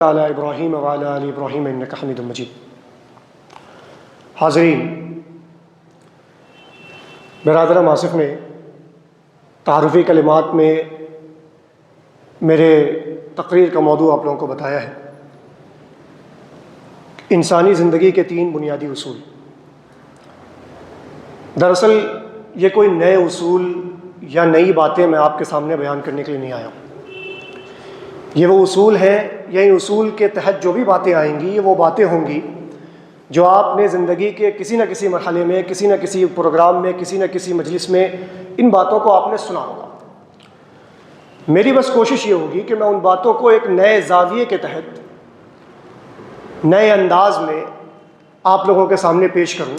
علی ابراہیم وعلی آل ابراہیم انک حمید مجید۔ حاضرین، برادرم آصف نے تعارفی کلمات میں میرے تقریر کا موضوع آپ لوگوں کو بتایا ہے۔ انسانی زندگی کے 3 بنیادی اصول۔ دراصل یہ کوئی نئے اصول یا نئی باتیں میں آپ کے سامنے بیان کرنے کے لیے نہیں آیا ہوں۔ یہ وہ اصول ہیں، یا ان اصول کے تحت جو بھی باتیں آئیں گی، یہ وہ باتیں ہوں گی جو آپ نے زندگی کے کسی نہ کسی مرحلے میں، کسی نہ کسی پروگرام میں، کسی نہ کسی مجلس میں ان باتوں کو آپ نے سنا ہوگا۔ میری بس کوشش یہ ہوگی کہ میں ان باتوں کو ایک نئے زاویے کے تحت، نئے انداز میں آپ لوگوں کے سامنے پیش کروں،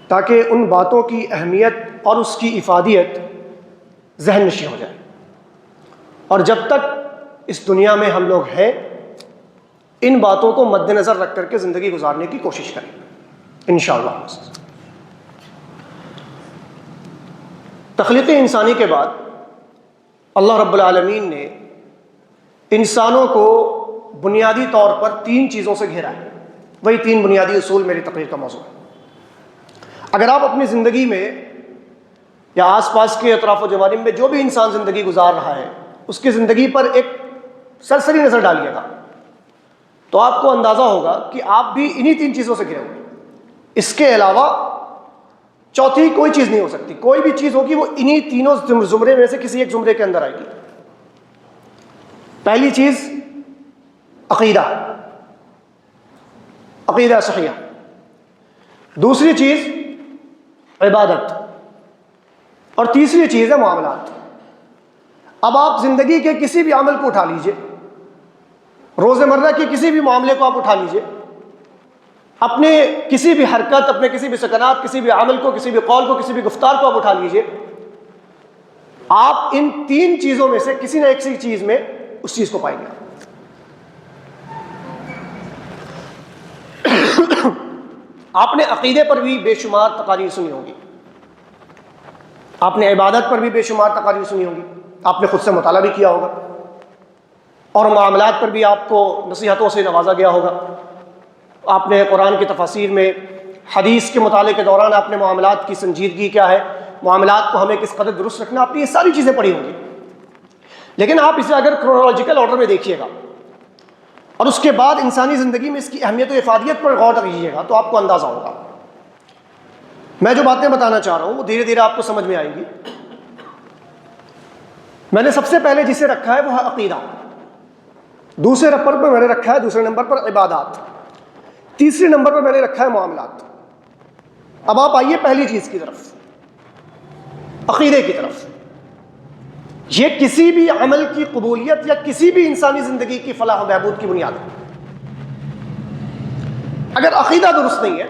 تاکہ ان باتوں کی اہمیت اور اس کی افادیت ذہن نشین ہو جائے، اور جب تک اس دنیا میں ہم لوگ ہیں ان باتوں کو مد نظر رکھ کر کے زندگی گزارنے کی کوشش کریں انشاءاللہ۔ تخلیق انسانی کے بعد اللہ رب العالمین نے انسانوں کو بنیادی طور پر 3 چیزوں سے گھیرا ہے۔ وہی 3 بنیادی اصول میری تقریر کا موضوع ہے۔ اگر آپ اپنی زندگی میں یا آس پاس کے اطراف و جوانب میں جو بھی انسان زندگی گزار رہا ہے، اس کی زندگی پر ایک سرسری نظر ڈالیے گا تو آپ کو اندازہ ہوگا کہ آپ بھی انہی 3 چیزوں سے گھرے ہوئے۔ اس کے علاوہ چوتھی کوئی چیز نہیں ہو سکتی۔ کوئی بھی چیز ہوگی وہ انہی تینوں زمرے میں سے کسی ایک زمرے کے اندر آئے گی۔ پہلی چیز عقیدہ، عقیدہ صحیحہ۔ دوسری چیز عبادت، اور تیسری چیز ہے معاملات۔ اب آپ زندگی کے کسی بھی عمل کو اٹھا لیجئے، روزمرہ کے کسی بھی معاملے کو آپ اٹھا لیجئے، اپنے کسی بھی حرکت، اپنے کسی بھی سکنات، کسی بھی عمل کو، کسی بھی قول کو، کسی بھی گفتار کو آپ اٹھا لیجئے، آپ ان 3 چیزوں میں سے کسی نہ کسی چیز میں اس چیز کو پائیں گے۔ آپ نے عقیدے پر بھی بے شمار تقاریر سنی ہوگی، آپ نے عبادت پر بھی بے شمار تقاریر سنی ہوگی، آپ نے خود سے مطالعہ بھی کیا ہوگا، اور معاملات پر بھی آپ کو نصیحتوں سے نوازا گیا ہوگا۔ آپ نے قرآن کی تفاسیر میں، حدیث کے مطالعے کے دوران آپ نے معاملات کی سنجیدگی کیا ہے، معاملات کو ہمیں کس قدر درست رکھنا، آپ نے یہ ساری چیزیں پڑھی ہوں گی۔ لیکن آپ اسے اگر کرونالوجیکل آرڈر میں دیکھیے گا اور اس کے بعد انسانی زندگی میں اس کی اہمیت و افادیت پر غور کیجیے گا تو آپ کو اندازہ ہوگا۔ میں جو باتیں بتانا چاہ رہا ہوں وہ دھیرے دھیرے آپ کو سمجھ میں آئیں گی۔ میں نے سب سے پہلے جسے رکھا ہے وہ ہے عقیدہ، دوسرے نمبر پر میں نے رکھا ہے، دوسرے نمبر پر عبادات، تیسرے نمبر پر میں نے رکھا ہے معاملات۔ اب آپ آئیے پہلی چیز کی طرف، عقیدے کی طرف۔ یہ کسی بھی عمل کی قبولیت یا کسی بھی انسانی زندگی کی فلاح و بہبود کی بنیاد ہے۔ اگر عقیدہ درست نہیں ہے،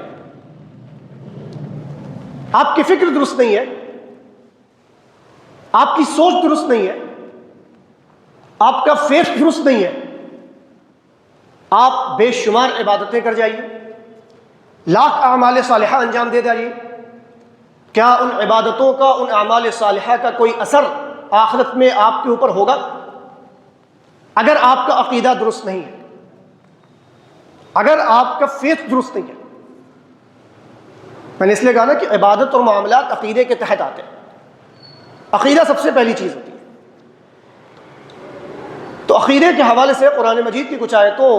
آپ کی فکر درست نہیں ہے، آپ کی سوچ درست نہیں ہے، آپ کا فیس درست نہیں ہے، آپ بے شمار عبادتیں کر جائیے، لاکھ اعمال صالحہ انجام دے جائیے، کیا ان عبادتوں کا، ان اعمال صالحہ کا کوئی اثر آخرت میں آپ کے اوپر ہوگا؟ اگر آپ کا عقیدہ درست نہیں ہے، اگر آپ کا فیس درست نہیں ہے۔ میں نے اس لیے کہا نا کہ عبادت اور معاملات عقیدے کے تحت آتے ہیں۔ عقیدہ سب سے پہلی چیز ہوتی ہے۔ تو عقیدے کے حوالے سے قرآن مجید کی کچھ آیتوں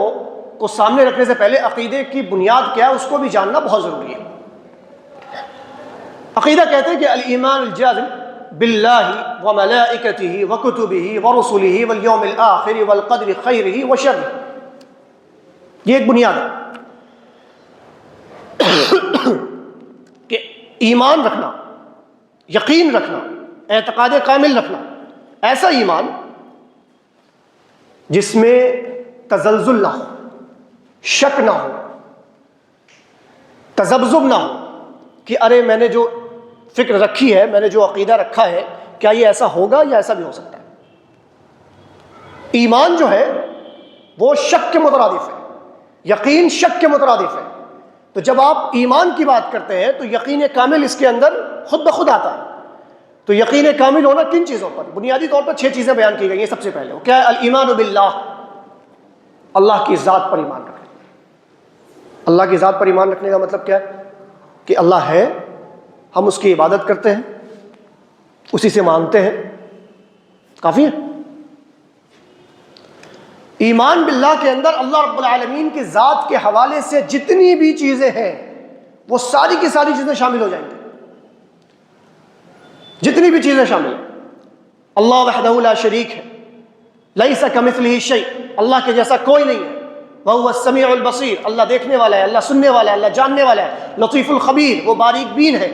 کو سامنے رکھنے سے پہلے عقیدے کی بنیاد کیا ہے اس کو بھی جاننا بہت ضروری ہے۔ عقیدہ کہتے ہیں کہ الایمان الجازم باللہ وملائکتہ وکتبہ ورسلہ والیوم الآخر والقدر خیرہ وشرہ، یہ ایک بنیاد ہے کہ ایمان رکھنا، یقین رکھنا، اعتقاد کامل رکھنا، ایسا ایمان جس میں تزلزل نہ ہو، شک نہ ہو، تذبذب نہ ہو کہ ارے میں نے جو فکر رکھی ہے، میں نے جو عقیدہ رکھا ہے، کیا یہ ایسا ہوگا یا ایسا بھی ہو سکتا ہے۔ ایمان جو ہے وہ شک کے مترادف ہے، یقین شک کے مترادف ہے۔ تو جب آپ ایمان کی بات کرتے ہیں تو یقین کامل اس کے اندر خود بخود آتا ہے۔ تو یقین کامل ہونا کن چیزوں پر؟ بنیادی طور پر 6 چیزیں بیان کی گئی ہیں۔ سب سے پہلے کیا ہے؟ الایمان باللہ، اللہ کی ذات پر ایمان رکھیں۔ اللہ کی ذات پر ایمان رکھنے کا مطلب کیا ہے؟ کہ اللہ ہے، ہم اس کی عبادت کرتے ہیں، اسی سے مانگتے ہیں، کافی ہے۔ ایمان باللہ کے اندر اللہ رب العالمین کی ذات کے حوالے سے جتنی بھی چیزیں ہیں وہ ساری کی ساری چیزیں شامل ہو جائیں گی، جتنی بھی چیزیں شامل ہیں۔ اللہ وحدہ لا شریک ہے، لیس کمثلہ شیء، اللہ کے جیسا کوئی نہیں ہے، وہو السمیع البصیر، اللہ دیکھنے والا ہے، اللہ سننے والا ہے، اللہ جاننے والا ہے، لطیف الخبیر، وہ باریک بین ہے،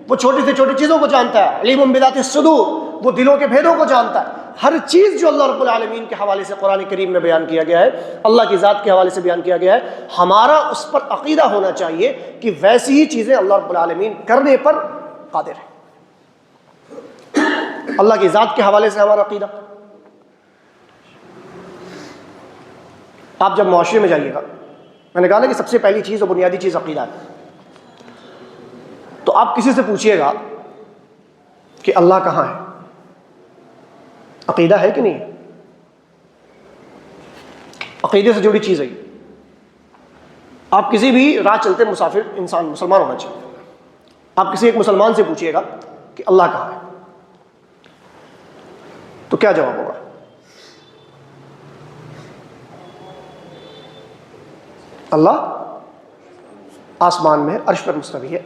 وہ چھوٹی سے چھوٹی چیزوں کو جانتا ہے، علیم بذات الصدور، وہ دلوں کے بھیدوں کو جانتا ہے۔ ہر چیز جو اللہ رب العالمین کے حوالے سے قرآن کریم میں بیان کیا گیا ہے، اللہ کی ذات کے حوالے سے بیان کیا گیا ہے، ہمارا اس پر عقیدہ ہونا چاہیے کہ ویسی ہی چیزیں اللہ رب العالمین کرنے پر قادر ہے۔ اللہ کی ذات کے حوالے سے ہمارا عقیدہ، آپ جب معاشرے میں جائیے گا، میں نے کہا نا کہ سب سے پہلی چیز اور بنیادی چیز عقیدہ ہے، تو آپ کسی سے پوچھئے گا کہ اللہ کہاں ہے، عقیدہ ہے کہ نہیں ہے؟ عقیدے سے جڑی چیز ہے یہ۔ آپ کسی بھی راہ چلتے مسافر انسان مسلمان ہونا چاہیے، آپ کسی ایک مسلمان سے پوچھئے گا کہ اللہ کہاں ہے، تو کیا جواب ہوگا؟ اللہ آسمان میں عرش پر مستوی ہے،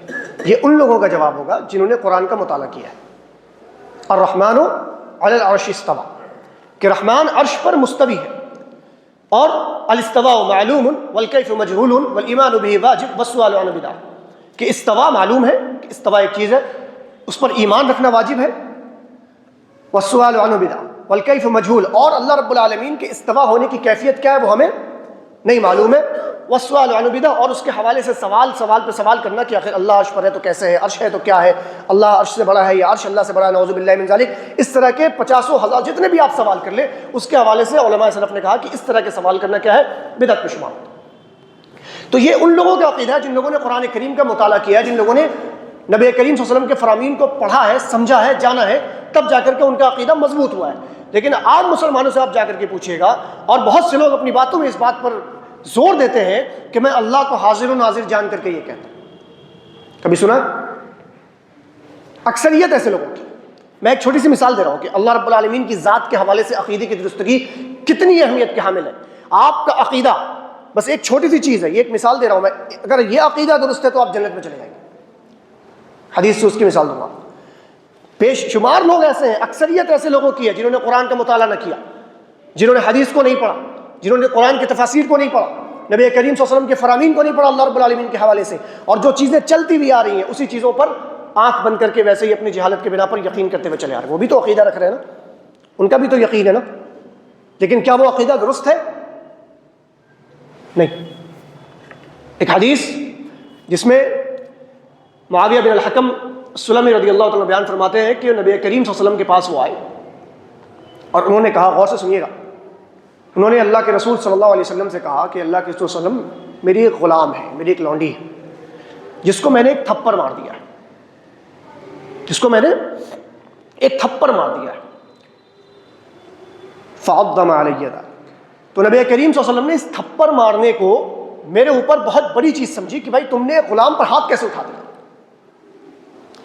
یہ ان لوگوں کا جواب ہوگا جنہوں نے قرآن کا مطالعہ کیا ہے۔ الرحمن علی العرش استوى، کہ رحمان عرش پر مستوی ہے، اور الاستواء معلوم والکیف مجہول والایمان به واجب والسؤال عنہ بدعہ، کہ استوا معلوم ہے، کہ استوا ایک چیز ہے، اس پر ایمان رکھنا واجب ہے، والسؤال عنہ بدعہ والکیف مجہول، اور اللہ رب العالمین کے استوا ہونے کی کیفیت کیا ہے وہ ہمیں نہیں معلوم ہے، والسؤال عنہ بدعہ، اور اس کے حوالے سے سوال پہ سوال کرنا کہ آخر اللہ عرش پر ہے تو کیسے ہے، عرش ہے تو کیا ہے، اللہ عرش سے بڑا ہے یا عرش اللہ سے بڑا ہے، نعوذ باللہ من ذالک۔ اس طرح کے 50,000 جتنے بھی آپ سوال کر لیں، اس کے حوالے سے علماء سلف نے کہا کہ اس طرح کے سوال کرنا کیا ہے، بدعت میں شمار۔ تو یہ ان لوگوں کا عقیدہ ہے جن لوگوں نے قرآن کریم کا مطالعہ کیا ہے، جن لوگوں نے نبی کریم صلی اللہ علیہ وسلم کے فرامین کو پڑھا ہے، سمجھا ہے، جانا ہے، تب جا کر کے ان کا عقیدہ مضبوط ہوا ہے۔ لیکن عام مسلمانوں سے آپ جا کر کے پوچھیے گا، اور بہت سے لوگ اپنی باتوں میں اس بات پر زور دیتے ہیں کہ میں اللہ کو حاضر و ناظر جان کر کے یہ کہتا ہوں، کبھی سنا؟ اکثریت ایسے لوگوں کی۔ میں ایک چھوٹی سی مثال دے رہا ہوں کہ اللہ رب العالمین کی ذات کے حوالے سے عقیدے کی درستگی کتنی اہمیت کے حامل ہے۔ آپ کا عقیدہ بس ایک چھوٹی سی چیز ہے، یہ ایک مثال دے رہا ہوں میں، اگر یہ عقیدہ درست ہے تو آپ جنت میں چلے جائیں گے، حدیث سے اس کی مثال دوں گا۔ بیش شمار لوگ ایسے ہیں، اکثریت ایسے لوگوں کی ہے جنہوں نے قرآن کا مطالعہ نہ کیا، جنہوں نے حدیث کو نہیں پڑھا، جنہوں نے قرآن کی تفاسیر کو نہیں پڑھا، نبی کریم صلی اللہ علیہ وسلم کے فرامین کو نہیں پڑھا اللہ رب العالمین کے حوالے سے، اور جو چیزیں چلتی بھی آ رہی ہیں اسی چیزوں پر آنکھ بند کر کے ویسے ہی اپنی جہالت کے بنا پر یقین کرتے ہوئے چلے آ رہے ہیں۔ وہ بھی تو عقیدہ رکھ رہے ہیں نا، ان کا بھی تو یقین ہے نا، لیکن کیا وہ عقیدہ درست ہے؟ نہیں۔ ایک حدیث جس میں معاویہ بن الحکم السلمی رضی اللہ تعالیٰ بیان فرماتے ہیں کہ نبی کریم صلی اللہ علیہ وسلم کے پاس وہ آئے اور انہوں نے کہا، غور سے سنیے گا، انہوں نے اللہ کے رسول صلی اللہ علیہ وسلم سے کہا کہ اللہ کے رسول صلی اللہ علیہ وسلم، میری ایک غلام ہے، میری ایک لونڈی ہے، جس کو میں نے ایک تھپڑ مار دیا ہے، جس کو میں نے ایک تھپڑ مار دیا ہے، فعظم علی ذلک۔ تو نبی کریم صلی اللہ علیہ وسلم نے اس تھپڑ مارنے کو میرے اوپر بہت بڑی چیز سمجھی کہ بھائی تم نے غلام پر ہاتھ کیسے اٹھا دیا،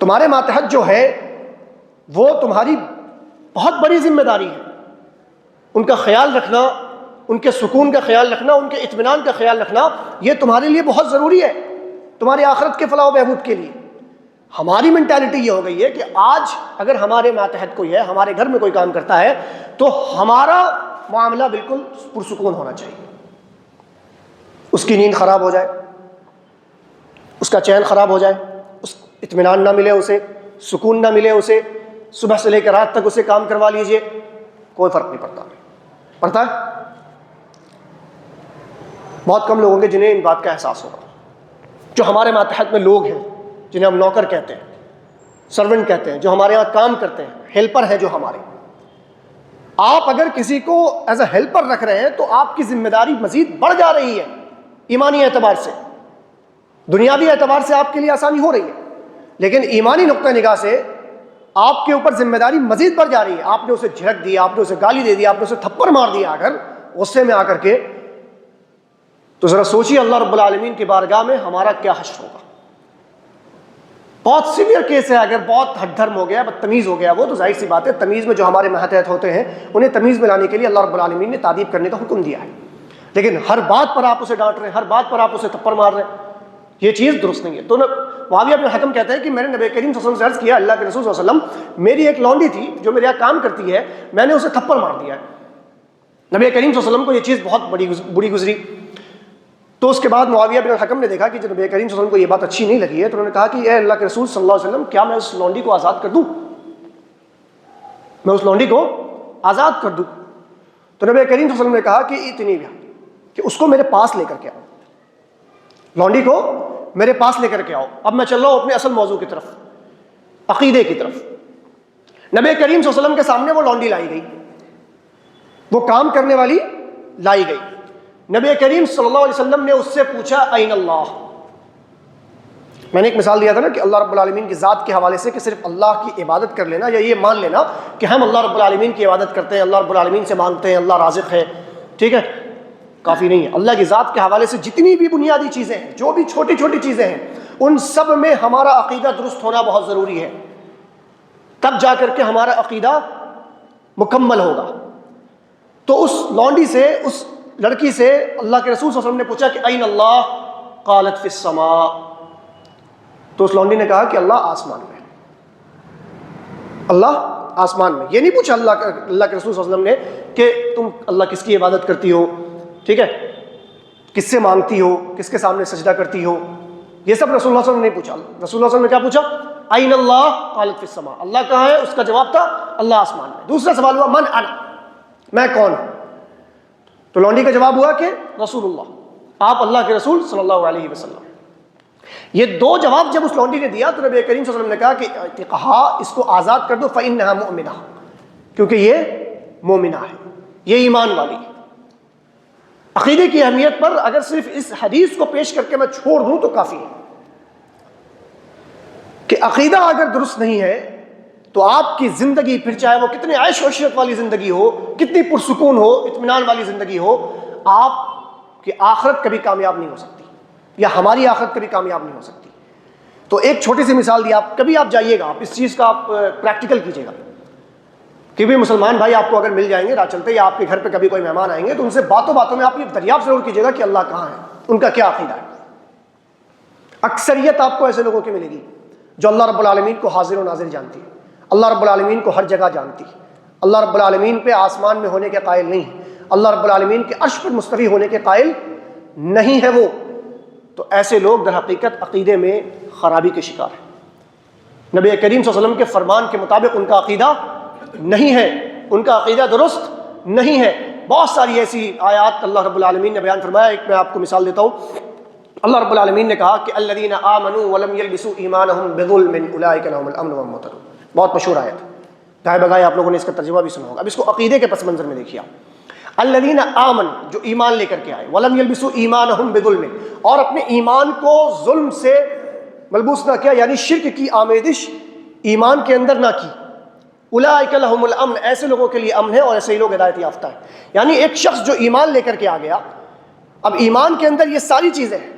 تمہارے ماتحت جو ہے وہ تمہاری بہت بڑی ذمہ داری ہے، ان کا خیال رکھنا، ان کے سکون کا خیال رکھنا، ان کے اطمینان کا خیال رکھنا، یہ تمہارے لیے بہت ضروری ہے، تمہاری آخرت کے فلاح و بہبود کے لیے۔ ہماری مینٹالٹی یہ ہو گئی ہے کہ آج اگر ہمارے ماتحت کوئی ہے، ہمارے گھر میں کوئی کام کرتا ہے، تو ہمارا معاملہ بالکل پرسکون ہونا چاہیے۔ اس کی نیند خراب ہو جائے، اس کا چین خراب ہو جائے، اس اطمینان نہ ملے، اسے سکون نہ ملے، اسے صبح سے لے کر رات تک اسے کام کروا لیجئے، کوئی فرق نہیں پڑتا۔ پڑتا ہے؟ بہت کم لوگ ہوں گے جنہیں ان بات کا احساس ہوگا۔ جو ہمارے ماتحت میں لوگ ہیں، جنہیں ہم نوکر کہتے ہیں، سرونٹ کہتے ہیں، جو ہمارے یہاں کام کرتے ہیں، ہیلپر ہیں جو ہمارے، آپ اگر کسی کو ایز اے ہیلپر رکھ رہے ہیں تو آپ کی ذمہ داری مزید بڑھ جا رہی ہے، ایمانی اعتبار سے، دنیاوی اعتبار سے آپ کے لیے آسانی ہو رہی ہے، لیکن ایمانی نقطہ نگاہ سے آپ کے اوپر ذمہ داری مزید بڑھ جا رہی ہے۔ آپ نے اسے جھڑک دیا، آپ نے اسے گالی دے دیا، آپ نے اسے تھپڑ مار دیا، اگر غصے میں آ کر کے تو ذرا سوچیے اللہ رب العالمین کی بارگاہ میں ہمارا کیا حشر ہوگا. بہت سیویئر کیس ہے، اگر بہت ہٹ دھرم ہو گیا، بدتمیز ہو گیا وہ، تو ظاہر سی بات ہے تمیز میں جو ہمارے ماتحت ہوتے ہیں انہیں تمیز میں لانے کے لیے اللہ رب العالمین نے تعدیب کرنے کا حکم دیا ہے. لیکن ہر بات پر آپ اسے ڈانٹ رہے ہیں، ہر بات پر آپ اسے تھپڑ مار رہے ہیں، یہ چیز درست نہیں ہے. تو معاویہ بن حکم کہتے ہیں کہ میں نے نبی کریم صلی اللہ علیہ وسلم سے عرض کیا، اللہ کے رسول صلی اللہ علیہ وسلم میری ایک لونڈی تھی جو میرے یہاں کام کرتی ہے، میں نے اسے تھپڑ مار دیا ہے. نبی کریم صلی اللہ علیہ وسلم کو یہ چیز بہت بری گزری. تو اس کے بعد معاویہ بن الحکم نے دیکھا کہ جب نبی کریم صلی اللہ علیہ وسلم کو یہ بات اچھی نہیں لگی ہے تو انہوں نے کہا کہ اے اللہ کے رسول صلی اللہ علیہ وسلم، کیا میں اس لونڈی کو آزاد کر دوں؟ میں اس لونڈی کو آزاد کر دوں؟ تو نبی کریم صلی اللہ علیہ وسلم نے کہا کہ اتنی بھی کہ اس کو میرے پاس لے کر کے آؤ، لونڈی کو میرے پاس لے کر کے آؤ. اب میں چل رہا ہوں اپنے اصل موضوع کی طرف، عقیدے کی طرف. نبی کریم صلی اللہ علیہ وسلم کے سامنے وہ لونڈی لائی گئی، وہ کام کرنے والی لائی گئی. نبی کریم صلی اللہ علیہ وسلم نے اس سے پوچھا این اللہ. میں نے ایک مثال دیا تھا نا کہ اللہ رب العالمین کی ذات کے حوالے سے کہ صرف اللہ کی عبادت کر لینا یا یہ مان لینا کہ ہم اللہ رب العالمین کی عبادت کرتے ہیں، اللہ رب العالمین سے مانگتے ہیں، اللہ رازق ہے، ٹھیک ہے، کافی نہیں ہے. اللہ کی ذات کے حوالے سے جتنی بھی بنیادی چیزیں ہیں، جو بھی چھوٹی چھوٹی چیزیں ہیں، ان سب میں ہمارا عقیدہ درست ہونا بہت ضروری ہے. تب جا کر کے ہمارا عقیدہ مکمل ہوگا. تو اس لونڈی سے، اس لڑکی سے اللہ کے رسول صلی اللہ علیہ وسلم نے پوچھا کہ این اللہ؟ قالت فی السماء. تو اس لونڈی نے کہا کہ اللہ آسمان میں. اللہ آسمان میں. یہ نہیں پوچھا اللہ کے رسول صلی اللہ علیہ وسلم نے کہ تم اللہ کس کی عبادت کرتی ہو، ٹھیک ہے، کس سے مانگتی ہو، کس کے سامنے سجدہ کرتی ہو، یہ سب رسول اللہ صلی اللہ علیہ وسلم نے نہیں پوچھا. رسول اللہ صلی اللہ علیہ وسلم نے کیا پوچھا؟ این اللہ؟ قالت فی السماء. اللہ کہاں ہے؟ اس کا جواب تھا اللہ آسمان میں. دوسرا سوال ہوا من انا؟ میں کون ہوں؟ تو لونڈی کا جواب ہوا کہ رسول اللہ، آپ اللہ کے رسول صلی اللہ علیہ وسلم. یہ دو جواب جب اس لونڈی نے دیا تو نبی کریم صلی اللہ علیہ وسلم نے کہا کہ کہا اس کو آزاد کر دو فإنہا مؤمنہ، کیونکہ یہ مومنہ ہے، یہ ایمان والی ہے. عقیدے کی اہمیت پر اگر صرف اس حدیث کو پیش کر کے میں چھوڑ دوں تو کافی ہے کہ عقیدہ اگر درست نہیں ہے تو آپ کی زندگی پھر چاہے وہ کتنے عیش و عشرت والی زندگی ہو، کتنی پرسکون ہو، اطمینان والی زندگی ہو، آپ کی آخرت کبھی کامیاب نہیں ہو سکتی، یا ہماری آخرت کبھی کامیاب نہیں ہو سکتی. تو ایک چھوٹی سی مثال دی، آپ کبھی آپ جائیے گا، آپ اس چیز کا آپ پریکٹیکل کیجیے گا کہ بھی مسلمان بھائی آپ کو اگر مل جائیں گے راہ چلتے یا آپ کے گھر پہ کبھی کوئی مہمان آئیں گے تو ان سے باتوں باتوں میں آپ یہ دریافت ضرور کیجیے گا کہ اللہ کہاں ہے، ان کا کیا عقیدہ ہے. اکثریت آپ کو ایسے لوگوں کی ملے گی جو اللہ رب العالمین کو حاضر و ناظر جانتی ہے، اللہ رب العالمین کو ہر جگہ جانتی ہے، اللہ رب العالمین پہ آسمان میں ہونے کے قائل نہیں ہے، اللہ رب العالمین کے عرش پر مستوی ہونے کے قائل نہیں ہے وہ. تو ایسے لوگ در حقیقت عقیدے میں خرابی کے شکار ہیں. نبی کریم صلی اللہ علیہ وسلم کے فرمان کے مطابق ان کا عقیدہ نہیں ہے، ان کا عقیدہ درست نہیں ہے. بہت ساری ایسی آیات اللہ رب العالمین نے بیان فرمایا. ایک میں آپ کو مثال دیتا ہوں. اللہ رب العالمین نے کہا کہ الذین آمنوا ولم یلبسوا ایمانہم بظلم اولئک لہم الامن وهم مہتدون. بہت مشہور آیت، گائے بگائے آپ لوگوں نے اس کا ترجمہ بھی سنا ہوگا. اب اس کو عقیدے کے پس منظر میں دیکھیے. الذین آمنوا، جو ایمان لے کر کے آئے، ولم یلبسوا ایمانہم بظلم، اور اپنے ایمان کو ظلم سے ملبوس نہ کیا، یعنی شرک کی آمیزش ایمان کے اندر نہ کی. اولئک لہم الامن، ایسے لوگوں کے لیے امن ہے اور ایسے ہی لوگ ہدایت یافتہ ہیں. یعنی ایک شخص جو ایمان لے کر کے آ گیا، اب ایمان کے اندر یہ ساری چیزیں ہیں،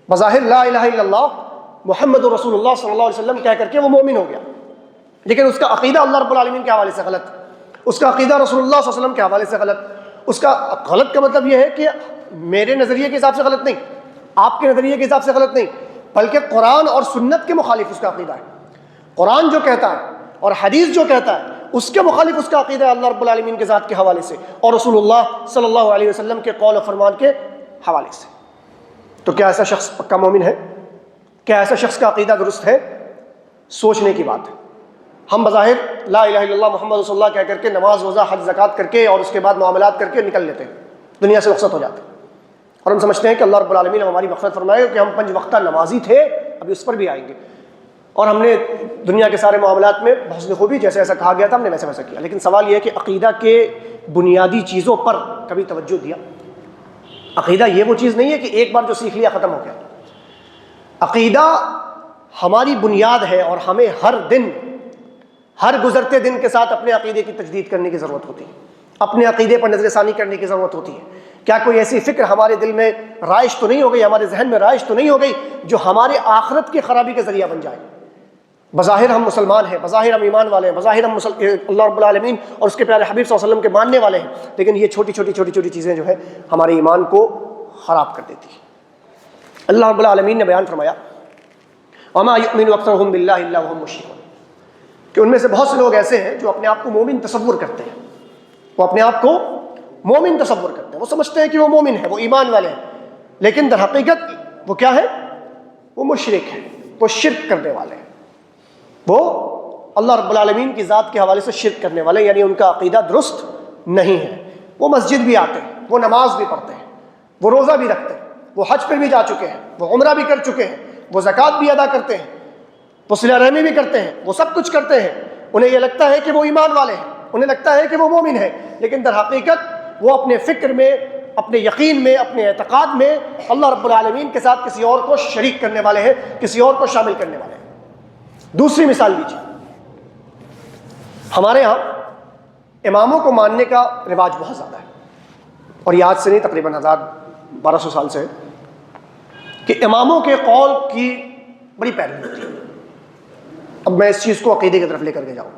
بظاہر لا الہ الا اللہ محمد رسول اللہ صلی اللہ علیہ وسلم کہہ کر کے وہ مومن ہو گیا، لیکن اس کا عقیدہ اللہ رب العالمین کے حوالے سے غلط، اس کا عقیدہ رسول اللہ صلی اللہ علیہ وسلم کے حوالے سے غلط. اس کا غلط کا مطلب یہ ہے کہ میرے نظریے کے حساب سے غلط نہیں، آپ کے نظریے کے حساب سے غلط نہیں، بلکہ قرآن اور سنت کے مخالف اس کا عقیدہ ہے. قرآن جو کہتا ہے اور حدیث جو کہتا ہے اس کے مخالف اس کا عقیدہ ہے اللہ رب العالمین کے ذات کے حوالے سے اور رسول اللہ صلی اللہ علیہ وسلم کے قول و فرمان کے حوالے سے. تو کیا ایسا شخص پکا مومن ہے؟ کیا ایسا شخص کا عقیدہ درست ہے؟ سوچنے کی بات ہے. ہم بظاہر لا الہ الا اللہ محمد رسول اللہ کہہ کر کے نماز روزہ حج زکوٰۃ کر کے اور اس کے بعد معاملات کر کے نکل لیتے ہیں، دنیا سے رخصت ہو جاتے ہیں، اور ہم سمجھتے ہیں کہ اللہ رب العالمین ہماری مغفرت فرمائے کہ ہم 5 وقتہ نمازی تھے، ابھی اس پر بھی آئیں گے، اور ہم نے دنیا کے سارے معاملات میں بحسن خوبی جیسے ایسا کہا گیا تھا ہم نے ویسا کیا. لیکن سوال یہ ہے کہ عقیدہ کے بنیادی چیزوں پر کبھی توجہ دیا؟ عقیدہ یہ وہ چیز نہیں ہے کہ ایک بار جو سیکھ لیا ختم ہو گیا. عقیدہ ہماری بنیاد ہے اور ہمیں ہر دن، ہر گزرتے دن کے ساتھ اپنے عقیدے کی تجدید کرنے کی ضرورت ہوتی ہے، اپنے عقیدے پر نظر ثانی کرنے کی ضرورت ہوتی ہے. کیا کوئی ایسی فکر ہمارے دل میں رائج تو نہیں ہو گئی، ہمارے ذہن میں رائج تو نہیں ہو گئی جو ہمارے آخرت کی خرابی کا ذریعہ بن جائے؟ بظاہر ہم مسلمان ہیں، بظاہر ہم ایمان والے ہیں، بظاہر ہم اللہ رب العالمین اور اس کے پیارے حبیب صلی اللہ علیہ وسلم کے ماننے والے ہیں، لیکن یہ چھوٹی چھوٹی چیزیں جو ہے ہمارے ایمان کو خراب کر دیتی ہیں۔ اللہ رب العالمین نے بیان فرمایا وَمَا يُؤْمِنُ أَكْثَرُهُم بِاللَّهِ إِلَّا وَهُم مُشْرِكُونَ، کہ ان میں سے بہت سے لوگ ایسے ہیں جو اپنے آپ کو مومن تصور کرتے ہیں، وہ اپنے آپ کو مومن تصور کرتے ہیں، وہ سمجھتے ہیں کہ وہ مومن ہے، وہ ایمان والے ہیں، لیکن در حقیقت وہ کیا ہے؟ وہ مشرک ہیں، وہ شرک کرنے والے ہیں، وہ اللہ رب العالمین کی ذات کے حوالے سے شرک کرنے والے، یعنی ان کا عقیدہ درست نہیں ہے۔ وہ مسجد بھی آتے ہیں، وہ نماز بھی پڑھتے ہیں، وہ روزہ بھی رکھتے ہیں، وہ حج پر بھی جا چکے ہیں، وہ عمرہ بھی کر چکے ہیں، وہ زکوٰۃ بھی ادا کرتے ہیں، وہ صلہ رحمی بھی کرتے ہیں، وہ سب کچھ کرتے ہیں، انہیں یہ لگتا ہے کہ وہ ایمان والے ہیں، انہیں لگتا ہے کہ وہ مومن ہیں، لیکن در حقیقت وہ اپنے فکر میں، اپنے یقین میں، اپنے اعتقاد میں اللہ رب العالمین کے ساتھ کسی اور کو شریک کرنے والے ہیں، کسی اور کو شامل کرنے والے ہیں۔ دوسری مثال لیجیے، ہمارے ہاں اماموں کو ماننے کا رواج بہت زیادہ ہے، اور یہ آج سے نہیں، تقریباً 1200 سال سے ہے کہ اماموں کے قول کی بڑی پیروی ہوتی ہے۔ اب میں اس چیز کو عقیدے کی طرف لے کر کے جاؤں،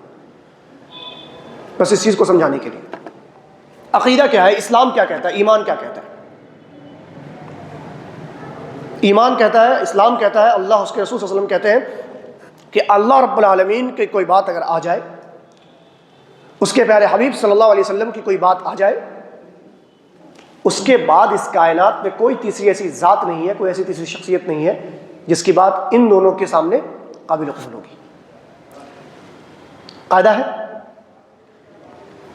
بس اس چیز کو سمجھانے کے لیے۔ عقیدہ کیا ہے؟ اسلام کیا کہتا ہے؟ ایمان کیا کہتا ہے؟ ایمان کہتا ہے، اسلام کہتا ہے، اللہ اس کے رسول صلی اللہ علیہ وسلم کہتے ہیں کہ اللہ رب العالمین کی کوئی بات اگر آ جائے، اس کے پیارے حبیب صلی اللہ علیہ وسلم کی کوئی بات آ جائے، اس کے بعد اس کائنات میں کوئی تیسری ایسی ذات نہیں ہے، کوئی ایسی تیسری شخصیت نہیں ہے جس کی بات ان دونوں کے سامنے قابل قبول ہوگی۔ قاعدہ ہے،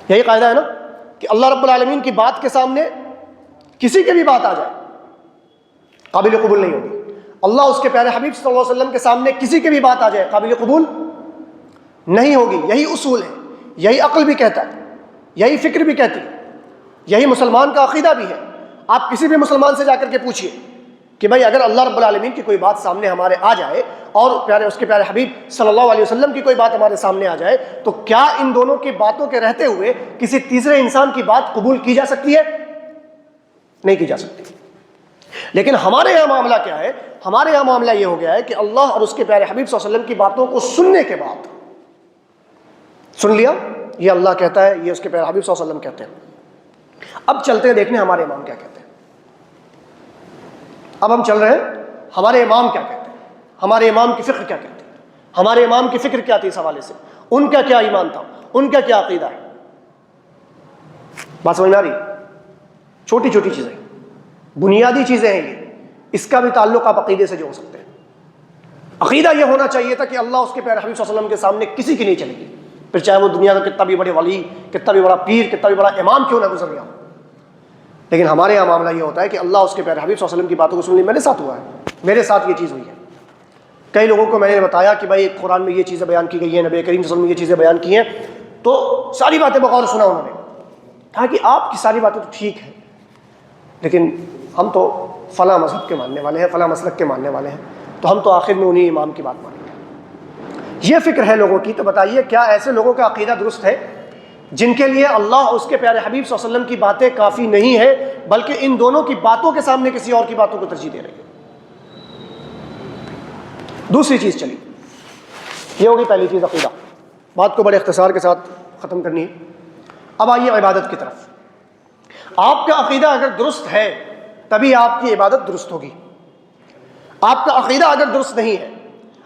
یہی قاعدہ ہے نا کہ اللہ رب العالمین کی بات کے سامنے کسی کی بھی بات آ جائے قابل قبول نہیں ہوگی۔ اللہ اس کے پیارے حبیب صلی اللہ علیہ وسلم کے سامنے کسی کی بھی بات آ جائے قابل قبول نہیں ہوگی۔ یہی اصول ہے، یہی عقل بھی کہتا ہے، یہی فکر بھی کہتی ہے، یہی مسلمان کا عقیدہ بھی ہے۔ آپ کسی بھی مسلمان سے جا کر کے پوچھئے کہ بھائی اگر اللہ رب العالمین کی کوئی بات سامنے ہمارے آ جائے اور اس کے پیارے حبیب صلی اللہ علیہ وسلم کی کوئی بات ہمارے سامنے آ جائے، تو کیا ان دونوں کی باتوں کے رہتے ہوئے کسی تیسرے انسان کی بات قبول کی جا سکتی ہے؟ نہیں کی جا سکتی۔ لیکن ہمارے یہاں معاملہ کیا ہے؟ ہمارے یہاں معاملہ یہ ہو گیا ہے کہ اللہ اور اس کے پیارے حبیب صلی اللہ علیہ وسلم کی باتوں کو سننے کے بعد، سن لیا یہ اللہ کہتا ہے، یہ اس کے پیارے حبیب صلی اللہ علیہ وسلم کہتے ہیں، اب چلتے ہیں دیکھنے ہمارے امام کیا کہتے ہیں۔ اب ہم چل رہے ہیں ہمارے امام کیا کہتے ہیں، ہمارے امام کی فکر کیا کہتے ہیں، ہمارے امام کی فکر کیا تھی اس حوالے سے، ان کا کیا ایمان تھا، ان کا کیا عقیدہ ہے۔ بات سمجھ میں آ رہی؟ چھوٹی چھوٹی چیزیں، بنیادی چیزیں ہیں یہ، اس کا بھی تعلق آپ عقیدے سے جوڑ سکتے ہیں۔ عقیدہ یہ ہونا چاہیے تھا کہ اللہ اس کے پیارے حبیب صلی اللہ علیہ وسلم کے سامنے کسی کی نہیں چلے گی، پھر چاہے وہ دنیا کا کتنا بھی بڑے ولی، کتنا بھی بڑا پیر، کتنا بھی بڑا امام کیوں نہ گزر گیا۔ لیکن ہمارے یہاں معاملہ یہ ہوتا ہے کہ اللہ اس کے پیارے حبیب صلی اللہ علیہ وسلم کی باتوں کو سننے میرے ساتھ ہوا ہے، میرے ساتھ یہ چیز ہوئی ہے۔ کئی لوگوں کو میں نے بتایا کہ بھائی قرآن میں یہ چیزیں بیان کی گئی ہیں، نبی کریم صلی اللہ علیہ وسلم نے یہ چیزیں بیان کی ہیں، تو ساری باتیں بغور سنا انہوں نے، کہا کہ آپ کی ساری باتیں تو ٹھیک ہیں، لیکن ہم تو فلاں مذہب کے ماننے والے ہیں، فلاں مسلک کے ماننے والے ہیں، تو ہم تو آخر میں انہی امام کی بات مانیں گے۔ یہ فکر ہے لوگوں کی۔ تو بتائیے کیا ایسے لوگوں کا عقیدہ درست ہے جن کے لیے اللہ اور اس کے پیارے حبیب صلی اللہ علیہ وسلم کی باتیں کافی نہیں ہے، بلکہ ان دونوں کی باتوں کے سامنے کسی اور کی باتوں کو ترجیح دے رہے ہیں؟ دوسری چیز چلی، یہ ہوگی پہلی چیز عقیدہ، بات کو بڑے اختصار کے ساتھ ختم کرنی ہے۔ اب آئیے عبادت کی طرف۔ آپ کا عقیدہ اگر درست ہے تبھی آپ کی عبادت درست ہوگی۔ آپ کا عقیدہ اگر درست نہیں ہے،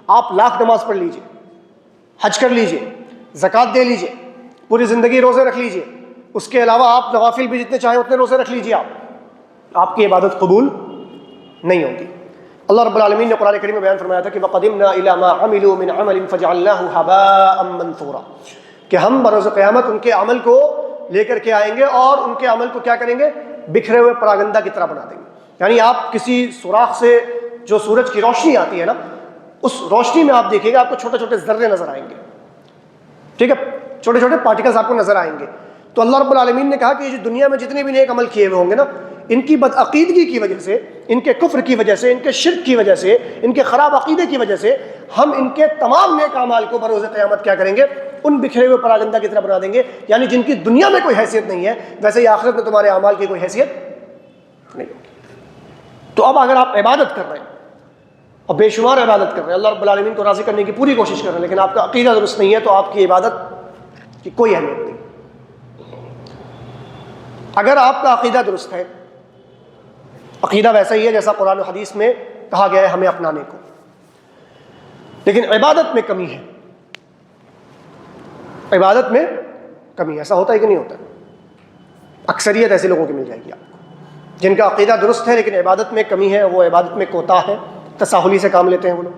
آپ لاکھ نماز پڑھ لیجئے، حج کر لیجئے، زکوٰۃ دے لیجئے، پوری زندگی روزے رکھ لیجئے، اس کے علاوہ آپ نوافل بھی جتنے چاہیں اتنے روزے رکھ لیجئے، آپ کی عبادت قبول نہیں ہوگی۔ اللہ رب العالمین نے قرآن کریم میں بیان فرمایا تھا کہ وَقَدِمْنَا إِلَىٰ مَا عَمِلُوا مِنْ عَمَلٍ فَجَعَلْنَاهُ هَبَاءً مَّنثُورًا، کہ ہم بروز قیامت ان کے عمل کو لے کر کے آئیں گے اور ان کے عمل کو کیا کریں گے؟ بکھرے ہوئے پراگندہ کی طرح بنا دیں گے۔ یعنی آپ کسی سوراخ سے جو سورج کی روشنی آتی ہے نا، اس روشنی میں آپ دیکھیے گا آپ کو چھوٹے چھوٹے ذرے نظر آئیں گے، ٹھیک ہے، چھوٹے چھوٹے پارٹیکلز آپ کو نظر آئیں گے۔ تو اللہ رب العالمین نے کہا کہ یہ جو دنیا میں جتنے بھی نیک عمل کیے ہوئے ہوں گے نا، ان کی بدعقیدگی کی وجہ سے، ان کے کفر کی وجہ سے، ان کے شرک کی وجہ سے، ان کے خراب عقیدے کی وجہ سے، ہم ان کے تمام نیک اعمال کو بروز قیامت کیا کریں گے؟ ان بکھرے ہوئے پراگندہ کی طرح بنا دیں گے۔ یعنی جن کی دنیا میں کوئی حیثیت نہیں ہے، ویسے ہی آخرت میں تمہارے اعمال کی کوئی حیثیت نہیں ہوگی۔ تو اب اگر آپ عبادت کر رہے ہیں اور بے شمار عبادت کر رہے ہیں، اللہ رب العالمین کو راضی کرنے کی پوری کوشش کر رہے ہیں، لیکن آپ کا عقیدہ درست نہیں ہے، تو آپ کی عبادت کی کوئی اہمیت نہیں۔ اگر آپ کا عقیدہ درست ہے، عقیدہ ویسا ہی ہے جیسا قرآن و حدیث میں کہا گیا ہے ہمیں اپنانے کو، لیکن عبادت میں کمی ہے، عبادت میں کمی، ایسا ہوتا ہے کہ نہیں ہوتا؟ اکثریت ایسے لوگوں کی مل جائے گی آپ کو جن کا عقیدہ درست ہے لیکن عبادت میں کمی ہے، وہ عبادت میں کوتاہ ہے، تساہلی سے کام لیتے ہیں وہ لوگ۔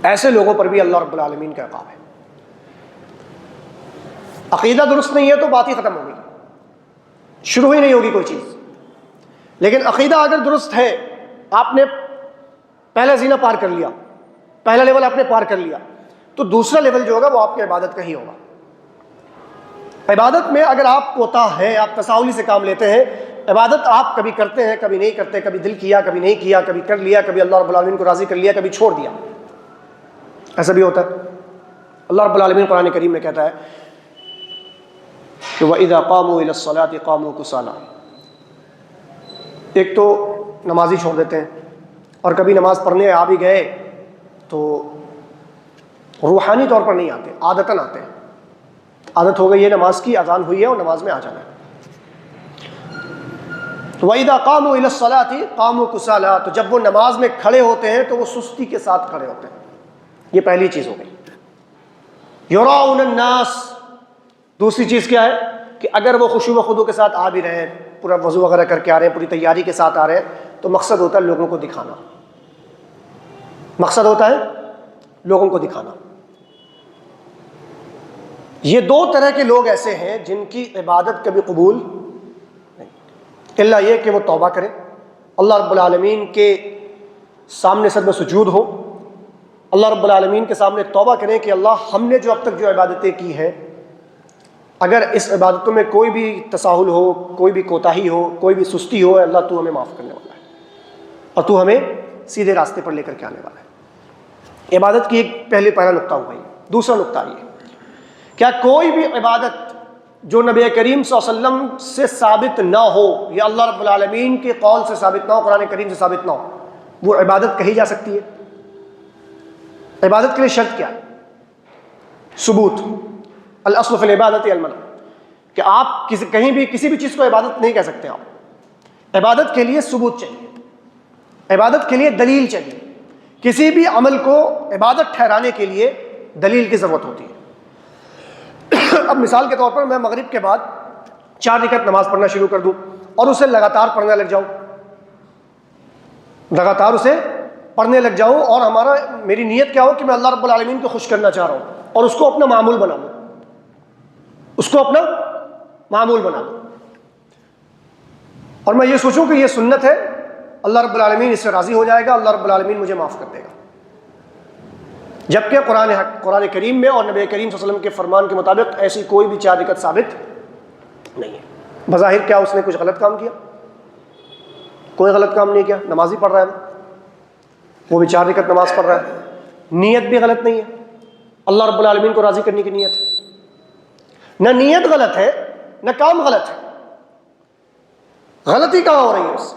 ایسے لوگوں پر بھی اللہ رب العالمین کا عقاب ہے۔ عقیدہ درست نہیں ہے تو بات ہی ختم ہو گئی، شروع ہی نہیں ہوگی کوئی چیز۔ لیکن عقیدہ اگر درست ہے، آپ نے پہلا زینہ پار کر لیا، پہلا لیول آپ نے پار کر لیا، تو دوسرا لیول جو ہوگا وہ آپ کی عبادت کا ہی ہوگا۔ عبادت میں اگر آپ کوتاہ ہیں، آپ تساہلی سے کام لیتے ہیں، عبادت آپ کبھی کرتے ہیں کبھی نہیں کرتے، کبھی دل کیا کبھی نہیں کیا، کبھی کر لیا کبھی اللہ رب العالمین کو راضی کر لیا کبھی چھوڑ دیا، ایسا بھی ہوتا ہے۔ اللہ رب العالمین قرآن کریم میں کہتا ہے کہ وَإِذَا قَامُوا إِلَى الصَّلَاةِ قَامُوا كُسَالَىٰ، ایک تو نمازی چھوڑ دیتے ہیں، اور کبھی نماز پڑھنے آ بھی گئے تو روحانی طور پر نہیں آتے، عادتاً آتے ہیں، عادت ہو گئی ہے نماز کی، اذان ہوئی ہے اور نماز میں آ جانا ہے۔ وَإِذَا قَامُوا إِلَى الصَّلَاةِ قَامُوا كُسَالَىٰ، تو جب وہ نماز میں کھڑے ہوتے ہیں تو وہ سستی کے ساتھ کھڑے ہوتے ہیں، یہ پہلی چیز ہو گئی۔ يُرَاءُونَ النَّاسَ، دوسری چیز کیا ہے کہ اگر وہ خشوع و خضوع کے ساتھ آ بھی رہے ہیں، پورا وضو وغیرہ کر کے آ رہے ہیں، پوری تیاری کے ساتھ آ رہے ہیں، تو مقصد ہوتا ہے لوگوں کو دکھانا، مقصد ہوتا ہے لوگوں کو دکھانا۔ یہ دو طرح کے لوگ ایسے ہیں جن کی عبادت کبھی قبول نہیں، الا یہ کہ وہ توبہ کریں، اللہ رب العالمین کے سامنے سجدہ سجود ہو، اللہ رب العالمین کے سامنے توبہ کریں کہ اللہ ہم نے جو اب تک جو عبادتیں کی ہیں، اگر اس عبادتوں میں کوئی بھی تساہل ہو، کوئی بھی کوتاہی ہو، کوئی بھی سستی ہو، اللہ تو ہمیں معاف کرنے والا ہے اور تو ہمیں سیدھے راستے پر لے کر کے آنے والا ہے۔ عبادت کی ایک پہلا نقطہ ہوا یہ۔ دوسرا نقطہ یہ، کیا کوئی بھی عبادت جو نبی کریم صلی اللہ علیہ وسلم سے ثابت نہ ہو، یا اللہ رب العالمین کے قول سے ثابت نہ ہو، قرآن کریم سے ثابت نہ ہو، وہ عبادت کہی جا سکتی ہے؟ عبادت کے لیے شرط کیا ہے؟ ثبوت۔ الاصل فی العبادت المنع، کہ آپ کہیں بھی کسی بھی چیز کو عبادت نہیں کہہ سکتے آپ، عبادت کے لیے ثبوت چاہیے، عبادت کے لیے دلیل چاہیے، کسی بھی عمل کو عبادت ٹھہرانے کے لیے دلیل کی ضرورت ہوتی ہے۔ اب مثال کے طور پر میں مغرب کے بعد 4 رکعت نماز پڑھنا شروع کر دوں اور اسے لگاتار پڑھنے لگ جاؤں، لگاتار اسے پڑھنے لگ جاؤں، اور میری نیت کیا ہو کہ میں اللہ رب العالمین کو خوش کرنا چاہ رہا ہوں اور اس کو اپنا معمول بنا لوں، اس کو اپنا معمول بنا لوں، اور میں یہ سوچوں کہ یہ سنت ہے، اللہ رب العالمین اس سے راضی ہو جائے گا، اللہ رب العالمین مجھے معاف کر دے گا۔ جبکہ قرآن کریم میں اور نبی کریم صلی اللہ علیہ وسلم کے فرمان کے مطابق ایسی کوئی بھی 4 رکعت ثابت نہیں ہے۔ بظاہر کیا اس نے کچھ غلط کام کیا؟ کوئی غلط کام نہیں کیا، نماز ہی پڑھ رہا ہے، وہ بھی 4 رکعت نماز پڑھ رہا ہے، نیت بھی غلط نہیں ہے، اللہ رب العالمین کو راضی کرنے کی نیت ہے۔ نہ نیت غلط ہے نہ کام غلط ہے، غلطی کہاں ہو رہی ہے؟ اس سے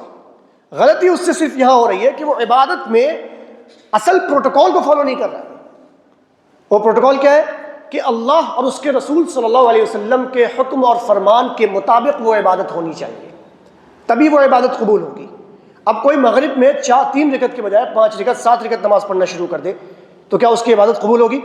غلطی اس سے صرف یہاں ہو رہی ہے کہ وہ عبادت میں اصل پروٹوکول کو فالو نہیں کر رہا ہے۔ وہ پروٹوکول کیا ہے کہ اللہ اور اس کے رسول صلی اللہ علیہ وسلم کے حکم اور فرمان کے مطابق وہ عبادت ہونی چاہیے، تبھی وہ عبادت قبول ہوگی۔ اب کوئی مغرب میں 3 رکعت کے بجائے 5 رکعت 7 رکعت نماز پڑھنا شروع کر دے تو کیا اس کی عبادت قبول ہوگی؟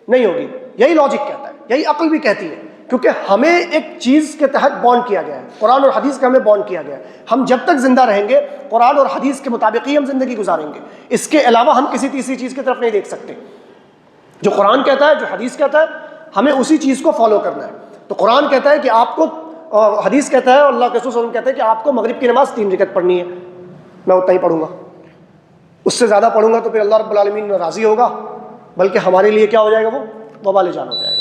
نہیں ہوگی۔ یہی لاجک کہتا ہے، یہی عقل بھی کہتی ہے، کیونکہ ہمیں ایک چیز کے تحت بانڈ کیا گیا ہے، قرآن اور حدیث کا ہمیں بانڈ کیا گیا ہے۔ ہم جب تک زندہ رہیں گے قرآن اور حدیث کے مطابق ہی ہم زندگی گزاریں گے، اس کے علاوہ ہم کسی تیسری چیز کی طرف نہیں دیکھ سکتے۔ جو قرآن کہتا ہے، جو حدیث کہتا ہے، ہمیں اسی چیز کو فالو کرنا ہے۔ تو قرآن کہتا ہے کہ آپ کو، اور حدیث کہتا ہے اور اللہ کے رسول صلی اللہ علیہ وسلم کہتا ہے کہ آپ کو مغرب کی نماز 3 رکعت پڑھنی ہے، میں اتنا ہی پڑھوں گا، اس سے زیادہ پڑھوں گا تو پھر اللہ رب العالمین ناراضی ہوگا، بلکہ ہمارے لیے کیا ہو جائے گا؟ وہ وبال جان ہو جائے گا۔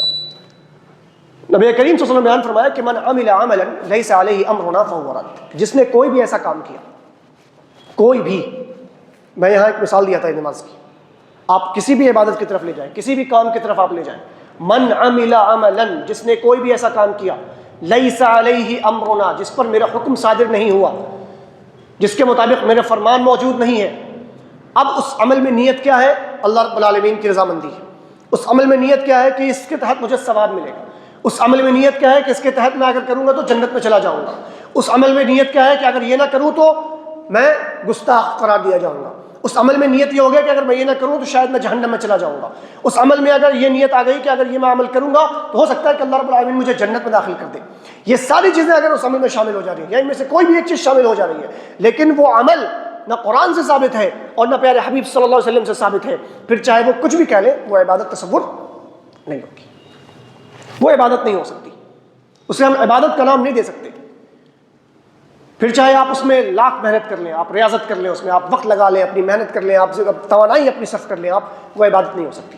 نبی کریم صلی اللہ علیہ وسلم بیان فرمایا کہ من عمل عملا لیس علیہ امرنا فہو رد، جس نے کوئی بھی ایسا کام کیا، کوئی بھی، میں یہاں ایک مثال دیا تھا نماز کی، آپ کسی بھی عبادت کی طرف لے جائیں، کسی بھی کام کی طرف آپ لے جائیں، من عمل عملا، جس نے کوئی بھی ایسا کام کیا لیس علیہ امرنا، جس پر میرا حکم صادر نہیں ہوا، جس کے مطابق میرا فرمان موجود نہیں ہے۔ اب اس عمل میں نیت کیا ہے؟ اللہ رب العالمین کی رضامندی ہے۔ اس عمل میں نیت کیا ہے کہ اس کے تحت مجھے ثواب ملے گا۔ اس عمل میں نیت کیا ہے کہ اس کے تحت میں اگر کروں گا تو جنت میں چلا جاؤں گا۔ اس عمل میں نیت کیا ہے کہ اگر یہ نہ کروں تو میں گستاخ قرار دیا جاؤں گا۔ اس عمل میں نیت یہ ہو گیا کہ اگر میں یہ نہ کروں تو شاید میں جہنم میں چلا جاؤں گا۔ اس عمل میں اگر یہ نیت آ گئی کہ اگر یہ میں عمل کروں گا تو ہو سکتا ہے کہ اللہ رب العالمین مجھے جنت میں داخل کر دے۔ یہ ساری چیزیں اگر اس عمل میں شامل ہو جا رہی ہیں یا ان میں سے کوئی بھی ایک چیز شامل ہو جا رہی ہے، لیکن وہ عمل نہ قرآن سے ثابت ہے اور نہ پیارے حبیب صلی اللہ علیہ وسلم سے ثابت ہے، پھر چاہے وہ کچھ بھی کہہ لے، وہ عبادت تصور نہیں ہوگی، وہ عبادت نہیں ہو سکتی، اسے ہم عبادت کا نام نہیں دے سکتے۔ پھر چاہے آپ اس میں لاکھ محنت کر لیں، آپ ریاضت کر لیں، اس میں آپ وقت لگا لیں، اپنی محنت کر لیں، آپ توانائی اپنی صرف کر لیں، آپ وہ عبادت نہیں ہو سکتی۔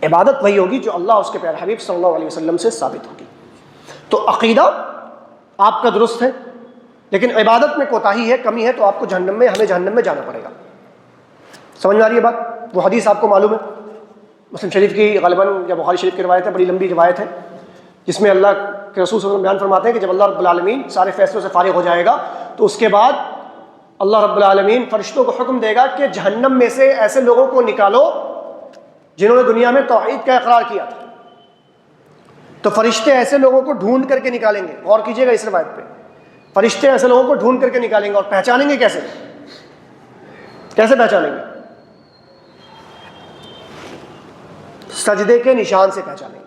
عبادت وہی ہوگی جو اللہ اس کے پیارے حبیب صلی اللہ علیہ وسلم سے ثابت ہوگی۔ تو عقیدہ آپ کا درست ہے، لیکن عبادت میں کوتاہی ہے، کمی ہے، تو آپ کو جہنم میں، ہمیں جہنم میں جانا پڑے گا۔ سمجھ میں آ رہی ہے بات؟ وہ حدیث آپ کو معلوم ہے، مسلم شریف کی غالباً یا بخاری شریف کی روایت ہے، بڑی لمبی روایت ہے، جس میں اللہ کے رسول صلی اللہ علیہ وسلم بیان فرماتے ہیں کہ جب اللہ رب العالمین سارے فیصلوں سے فارغ ہو جائے گا تو اس کے بعد اللہ رب العالمین فرشتوں کو حکم دے گا کہ جہنم میں سے ایسے لوگوں کو نکالو جنہوں نے دنیا میں توحید کا اقرار کیا تھا۔ تو فرشتے ایسے لوگوں کو ڈھونڈ کر کے نکالیں گے، غور کیجیے گا اس روایت پہ، فرشتے ایسے لوگوں کو ڈھونڈ کر کے نکالیں گے، اور پہچانیں گے کیسے؟ کیسے پہچانیں گے؟ سجدے کے نشان سے پہچانیں گے،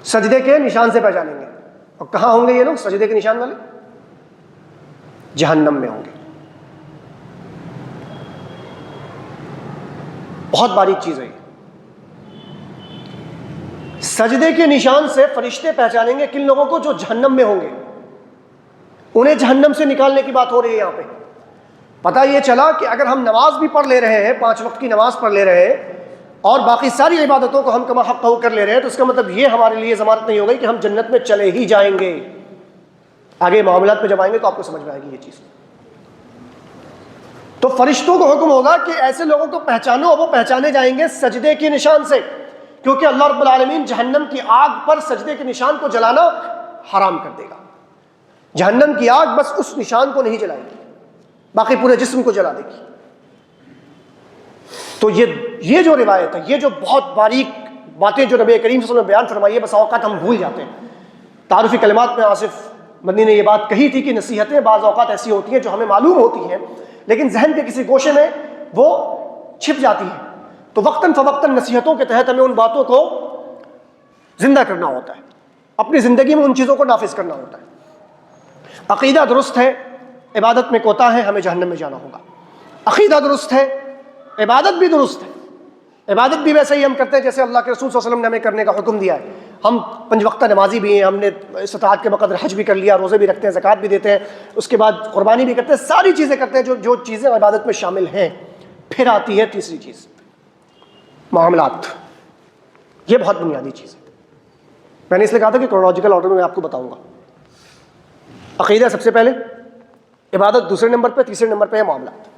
سجدے کے نشان سے پہچانیں گے۔ اور کہاں ہوں گے یہ لوگ سجدے کے نشان والے؟ جہنم میں ہوں گے۔ بہت باریک چیز ہے یہ۔ سجدے کے نشان سے فرشتے پہچانیں گے کن لوگوں کو؟ جو جہنم میں ہوں گے، انہیں جہنم سے نکالنے کی بات ہو رہی ہے یہاں پہ۔ پتہ یہ چلا کہ اگر ہم نماز بھی پڑھ لے رہے ہیں، 5 وقت کی نماز پڑھ لے رہے ہیں، اور باقی ساری عبادتوں کو ہم کما حق کر لے رہے ہیں، تو اس کا مطلب یہ ہمارے لیے ضمانت نہیں ہو گئی کہ ہم جنت میں چلے ہی جائیں گے۔ آگے معاملات میں جب آئیں گے تو آپ کو سمجھ میں آئے گی یہ چیز۔ تو فرشتوں کو حکم ہوگا کہ ایسے لوگوں کو پہچانو، وہ پہچانے جائیں گے سجدے کے نشان سے، کیونکہ اللہ رب العالمین جہنم کی آگ پر سجدے کے نشان کو جلانا حرام کر دے گا۔ جہنم کی آگ بس اس نشان کو نہیں جلائے گی، باقی پورے جسم کو جلا دے گی۔ تو یہ جو روایت ہے، یہ جو بہت باریک باتیں جو نبی کریم صلی اللہ علیہ وسلم نے بیان فرمائی ہے، بس اوقات ہم بھول جاتے ہیں۔ تعارفی کلمات میں آصف مدنی نے یہ بات کہی تھی کہ نصیحتیں بعض اوقات ایسی ہوتی ہیں جو ہمیں معلوم ہوتی ہیں لیکن ذہن کے کسی گوشے میں وہ چھپ جاتی ہیں، تو وقتاً فوقتاً نصیحتوں کے تحت ہمیں ان باتوں کو زندہ کرنا ہوتا ہے، اپنی زندگی میں ان چیزوں کو نافذ کرنا ہوتا ہے۔ عقیدہ درست ہے، عبادت میں کوتاہ ہے، ہمیں جہنم میں جانا ہوگا۔ عقیدہ درست ہے، عبادت بھی درست ہے، عبادت بھی ویسے ہی ہم کرتے ہیں جیسے اللہ کے رسول صلی اللہ علیہ وسلم نے ہمیں کرنے کا حکم دیا ہے۔ ہم 5 وقتہ نمازی بھی ہیں، ہم نے استطاعت کے بقدر حج بھی کر لیا، روزے بھی رکھتے ہیں، زکوٰۃ بھی دیتے ہیں، اس کے بعد قربانی بھی کرتے ہیں، ساری چیزیں کرتے ہیں جو چیزیں عبادت میں شامل ہیں۔ پھر آتی ہے تیسری چیز، معاملات۔ یہ بہت بنیادی چیز ہے، میں نے اس لیے کہا تھا کہ کرونالوجیکل آرڈر میں آپ کو بتاؤں گا۔ عقیدہ سب سے پہلے، عبادت دوسرے نمبر پہ، تیسرے نمبر پہ ہے معاملات۔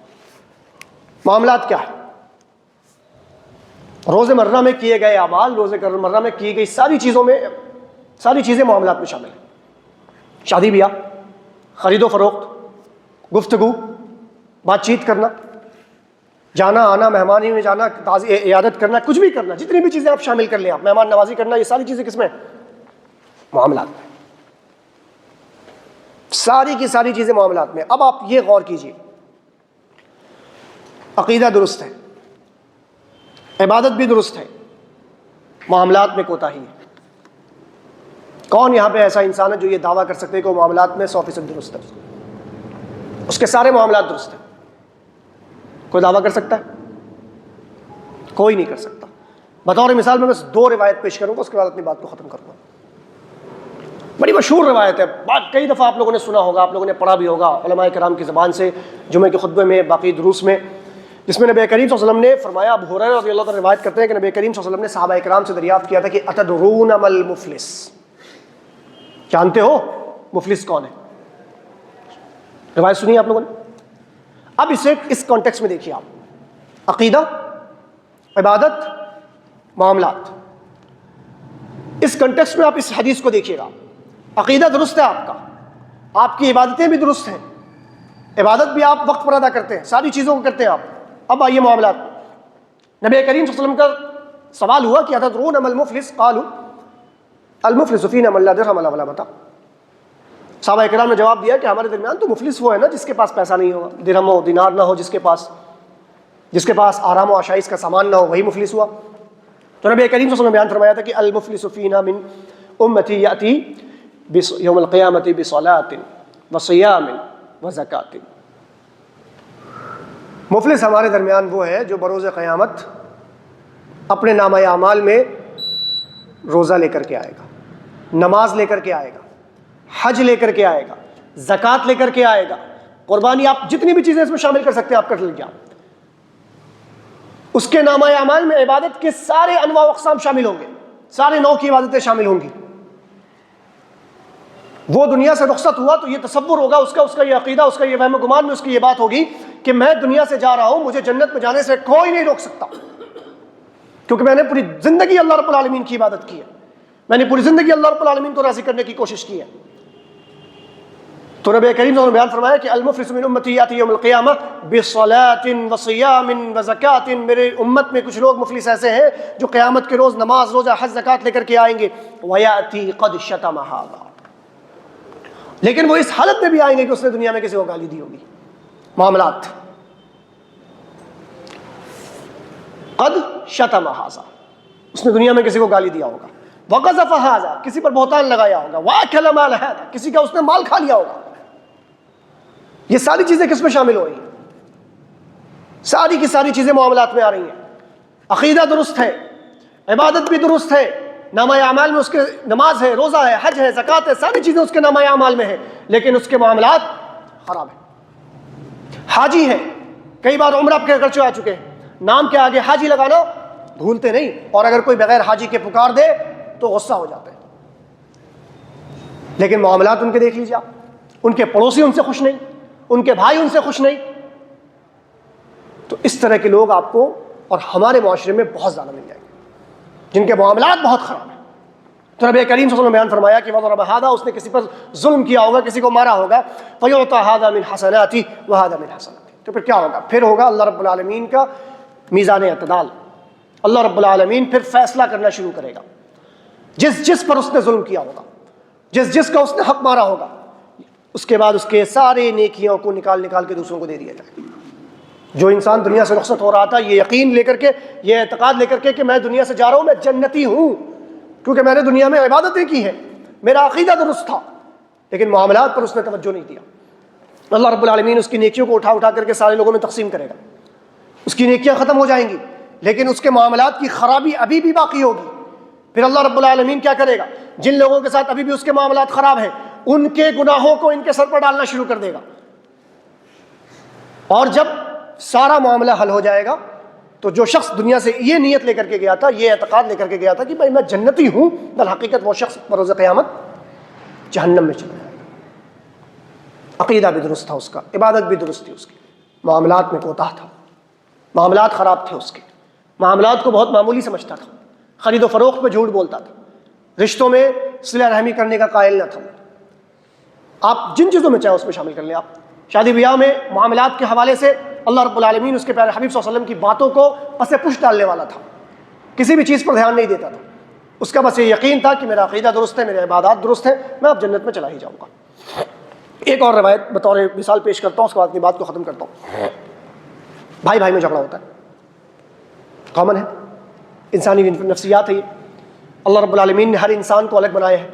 معاملات کیا ہے؟ روز مرہ میں کیے گئے اعمال، روز مرہ میں کی گئی ساری چیزیں معاملات میں شامل ہیں۔ شادی بیاہ، خرید و فروخت، گفتگو، بات چیت کرنا، جانا آنا، مہمانی میں جانا، عیادت کرنا، کچھ بھی کرنا، جتنی بھی چیزیں آپ شامل کر لیں، آپ مہمان نوازی کرنا، یہ ساری چیزیں کس میں؟ معاملات میں۔ ساری کی ساری چیزیں معاملات میں۔ اب آپ یہ غور کیجیے، عقیدہ درست ہے، عبادت بھی درست ہے، معاملات میں کوتاہی ہے۔ کون یہاں پہ ایسا انسان ہے جو یہ دعویٰ کر سکتے ہے کہ وہ معاملات میں 100% درست ہے؟ اس کے سارے معاملات درست ہیں؟ کوئی دعویٰ کر سکتا ہے؟ کوئی نہیں کر سکتا۔ بطور مثال میں بس 2 روایت پیش کروں گا، اس کے بعد اپنی بات کو ختم کروں گا۔ بڑی مشہور روایت ہے، بات کئی دفعہ آپ لوگوں نے سنا ہوگا، آپ لوگوں نے پڑھا بھی ہوگا علماء کرام کی زبان سے، جمعے کے خطبے میں، باقی دروس میں، جس میں نبی کریم صلی اللہ علیہ وسلم نے فرمایا، ابو ہریرہ رضی اللہ عنہ روایت کرتے ہیں کہ نبی کریم صلی اللہ علیہ وسلم نے صحابہ کرام سے دریافت کیا تھا کہ اتدرون ما المفلس، جانتے ہو مفلس کون ہے؟ روایت سنی آپ لوگوں نے؟ اب اسے اس کانٹیکس میں دیکھیے آپ، عقیدہ، عبادت، معاملات۔ اس کنٹیکسٹ میں آپ اس حدیث کو دیکھیے گا، عقیدہ درست ہے آپ کا، آپ کی عبادتیں بھی درست ہیں، عبادت بھی آپ وقت پر ادا کرتے ہیں، ساری چیزوں کو کرتے ہیں آپ۔ اب آئیے معاملات میں، نبی کریم صلی اللہ علیہ وسلم کا سوال ہوا کہ اتدرون ما المفلس قالوا المفلس فینا من لا درہم ولا متاع۔ صحابہ کرام نے جواب دیا کہ ہمارے درمیان تو مفلس وہ ہے نا جس کے پاس پیسہ نہیں ہوگا، درہم و دینار نہ ہو، جس کے پاس آرام و آشائش کا سامان نہ ہو، وہی مفلس ہوا۔ تو نبی کریم صلی اللہ علیہ وسلم نے بیان فرمایا تھا کہ المفلس فینا من امتی یاتی یوم القیامت بصلاۃ وصیام وزکات۔ مفلس ہمارے درمیان وہ ہے جو بروز قیامت اپنے نامہ اعمال میں روزہ لے کر کے آئے گا، نماز لے کر کے آئے گا، حج لے کر کے آئے گا، زکوٰۃ لے کر کے آئے گا، قربانی، آپ جتنی بھی چیزیں اس میں شامل کر سکتے ہیں آپ کر لیجیے۔ اس کے نامہ اعمال میں عبادت کے سارے انواع و اقسام شامل ہوں گے، سارے نوع کی عبادتیں شامل ہوں گی۔ وہ دنیا سے رخصت ہوا تو یہ تصور ہوگا اس کا یہ عقیدہ، اس کا یہ وہم و گمان میں اس کی یہ بات ہوگی کہ میں دنیا سے جا رہا ہوں، مجھے جنت میں جانے سے کوئی نہیں روک سکتا، کیونکہ میں نے پوری زندگی اللہ رب العالمین کی عبادت کی ہے، میں نے پوری زندگی اللہ رب العالمین کو راضی کرنے کی کوشش کی ہے۔ تو نبی کریم صلی اللہ علیہ وسلم نے بیان فرمایا کہ المفلس من امتی یاتی یوم القیامہ بصلاۃ وصیام وزکات۔ میرے امت میں کچھ لوگ مفلس ایسے ہیں جو قیامت کے روز نماز، روزہ، حج، زکوٰۃ لے کر کے آئیں گے، ویاتی قد شتم ھذا، لیکن وہ اس حالت میں بھی آئیں گے کہ اس نے دنیا میں کسی کو گالی دی ہوگی۔ معاملات، قد شتم ھذا، اس نے دنیا میں کسی کو گالی دیا ہوگا، وقذف ھذا، کسی پر بہتان لگایا ہوگا، واکل مال ھذا، کسی کا اس نے مال کھا لیا ہوگا۔ یہ ساری چیزیں کس میں شامل ہو رہی ہیں؟ ساری کی ساری چیزیں معاملات میں آ رہی ہیں۔ عقیدہ درست ہے، عبادت بھی درست ہے، نامہ اعمال میں اس کے نماز ہے، روزہ ہے، حج ہے، زکوٰۃ ہے، ساری چیزیں اس کے نامہ اعمال میں ہیں، لیکن اس کے معاملات خراب ہیں۔ حاجی ہے، کئی بار عمرہ کر آ چکے ہیں، نام کے آگے حاجی لگانا بھولتے نہیں، اور اگر کوئی بغیر حاجی کے پکار دے تو غصہ ہو جاتے ہیں، لیکن معاملات ان کے دیکھ لیجیے آپ، ان کے پڑوسی ان سے خوش نہیں، ان کے بھائی ان سے خوش نہیں۔ تو اس طرح کے لوگ آپ کو اور ہمارے معاشرے میں بہت زیادہ مل جائیں گے جن کے معاملات بہت خراب ہیں۔ تو نبی کریم صلی اللہ علیہ وسلم نے بیان فرمایا کہ وضرب ھذا، اس نے کسی پر ظلم کیا ہوگا، کسی کو مارا ہوگا، فیعطى ھذا من حسناته وھذا من حسناته، تو پھر کیا ہوگا؟ پھر ہوگا اللہ رب العالمین کا میزان اعتدال، اللہ رب العالمین پھر فیصلہ کرنا شروع کرے گا، جس پر اس نے ظلم کیا ہوگا، جس کا اس نے حق مارا ہوگا، اس کے بعد اس کے سارے نیکیوں کو نکال کے دوسروں کو دے دیا جائے۔ جو انسان دنیا سے رخصت ہو رہا تھا یہ یقین لے کر کے، یہ اعتقاد لے کر کے کہ میں دنیا سے جا رہا ہوں، میں جنتی ہوں کیونکہ میں نے دنیا میں عبادتیں کی ہیں، میرا عقیدہ درست تھا، لیکن معاملات پر اس نے توجہ نہیں دیا، اللہ رب العالمین اس کی نیکیوں کو اٹھا کر کے سارے لوگوں میں تقسیم کرے گا، اس کی نیکیاں ختم ہو جائیں گی، لیکن اس کے معاملات کی خرابی ابھی بھی باقی ہوگی۔ پھر اللہ رب العالمین کیا کرے گا؟ جن لوگوں کے ساتھ ابھی بھی اس کے معاملات خراب ہیں ان کے گناہوں کو ان کے سر پر ڈالنا شروع کر دے گا، اور جب سارا معاملہ حل ہو جائے گا تو جو شخص دنیا سے یہ نیت لے کر کے گیا تھا، یہ اعتقاد لے کر کے گیا تھا کہ بھائی میں جنتی ہوں، در حقیقت وہ شخص بروز قیامت جہنم میں چلا جائے گا۔ عقیدہ بھی درست تھا اس کا، عبادت بھی درست تھی اس کی، معاملات میں کوتاہ تھا، معاملات خراب تھے اس کے، معاملات کو بہت معمولی سمجھتا تھا، خرید و فروخت پہ جھوٹ بولتا تھا، رشتوں میں صلہ رحمی کرنے کا قائل نہ تھا۔ آپ جن چیزوں میں چاہیں اس میں شامل کر لیں، آپ شادی بیاہ میں معاملات کے حوالے سے اللہ رب العالمین اس کے پیارے حبیب صلی اللہ علیہ وسلم کی باتوں کو پس پش ڈالنے والا تھا، کسی بھی چیز پر دھیان نہیں دیتا تھا، اس کا بس یہ یقین تھا کہ میرا عقیدہ درست ہے، میرے عبادات درست ہیں، میں اب جنت میں چلا ہی جاؤں گا۔ ایک اور روایت بطور مثال پیش کرتا ہوں، اس کے بعد اپنی بات کو ختم کرتا ہوں۔ بھائی بھائی میں جھگڑا ہوتا ہے، کامن ہے، انسانی نفسیات ہے یہ، اللہ رب العالمین نے ہر انسان کو الگ بنایا ہے،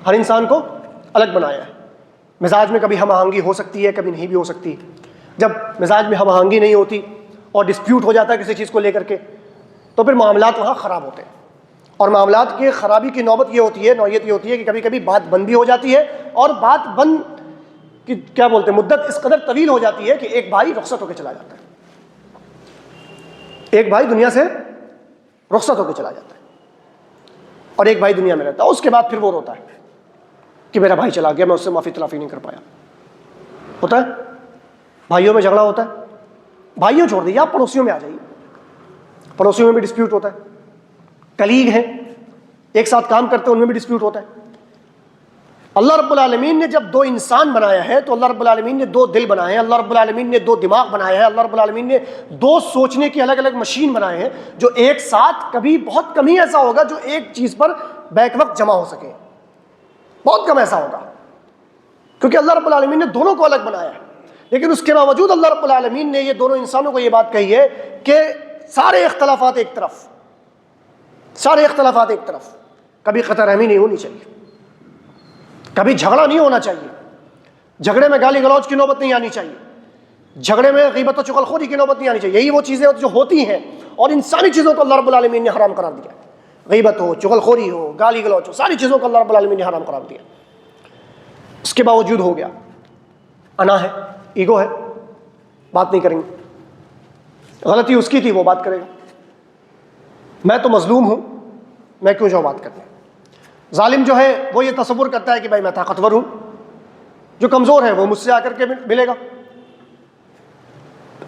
ہر انسان کو الگ بنایا ہے، مزاج میں کبھی ہم آہنگی ہو سکتی ہے، کبھی نہیں بھی ہو سکتی۔ جب مزاج میں ہم آہنگی نہیں ہوتی اور ڈسپیوٹ ہو جاتا ہے کسی چیز کو لے کر کے تو پھر معاملات وہاں خراب ہوتے ہیں، اور معاملات کی خرابی کی نوبت یہ ہوتی ہے، نوعیت یہ ہوتی ہے کہ کبھی کبھی بات بند بھی ہو جاتی ہے، اور بات بند کی کیا بولتے ہیں مدت اس قدر طویل ہو جاتی ہے کہ ایک بھائی رخصت ہو کے چلا جاتا ہے، ایک بھائی دنیا سے رخصت ہو کے چلا جاتا ہے اور ایک بھائی دنیا میں رہتا ہے، اس کے بعد پھر وہ روتا ہے کہ میرا بھائی چلا گیا، میں اس سے معافی تلافی نہیں کر پایا۔ ہوتا ہے بھائیوں میں جھگڑا ہوتا ہے، بھائیوں چھوڑ دیجیے، آپ پڑوسیوں میں آ جائیے، پڑوسیوں میں بھی ڈسپیوٹ ہوتا ہے، کلیگ ہیں، ایک ساتھ کام کرتے ہیں ان میں بھی ڈسپیوٹ ہوتا ہے۔ اللہ رب العالمین نے جب دو انسان بنایا ہے تو اللہ رب العالمین نے دو دل بنائے ہیں، اللہ رب العالمین نے دو دماغ بنائے ہیں، اللہ رب العالمین نے دو سوچنے کی الگ الگ مشین بنائے ہیں، جو ایک ساتھ کبھی بہت کم ہی ایسا ہوگا جو ایک چیز پر بیک وقت جمع ہو سکے، بہت کم ایسا ہوگا، کیونکہ اللہ رب العالمین نے دونوں کو الگ بنایا ہے۔ لیکن اس کے باوجود اللہ رب العالمین نے یہ دونوں انسانوں کو یہ بات کہی ہے کہ سارے اختلافات ایک طرف، سارے اختلافات ایک طرف، کبھی قطع رحمی نہیں ہونی چاہیے، کبھی جھگڑا نہیں ہونا چاہیے، جھگڑے میں گالی گلوچ کی نوبت نہیں آنی چاہیے، جھگڑے میں غیبت و چغل خوری کی نوبت نہیں آنی چاہیے۔ یہی وہ چیزیں جو ہوتی ہیں اور ان ساری چیزوں کو اللہ رب العالمین نے حرام قرار دیا ہے، غیبت ہو، چغل خوری ہو، گالی گلوچ ہو، ساری چیزوں کو اللہ رب العالمین نے حرام قرار دیا۔ اس کے باوجود ہو گیا، انا ہے، ایگو ہے، بات نہیں کریں گے، غلطی اس کی تھی وہ بات کرے گا، میں تو مظلوم ہوں میں کیوں جاؤں بات کرنے۔ ظالم جو ہے وہ یہ تصور کرتا ہے کہ بھائی میں طاقتور ہوں، جو کمزور ہے وہ مجھ سے آ کر کے ملے گا۔